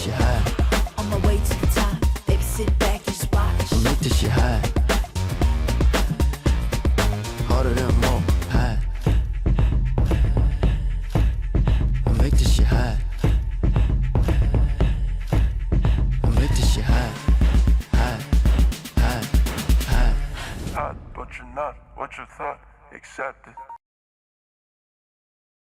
shit high. On my way to the top, baby, sit back and just watch. I'll make this shit high. Harder than more high. I'll make this shit high. I'll make this shit high. High, high, high. Hot, but you're not what you thought. Accept it.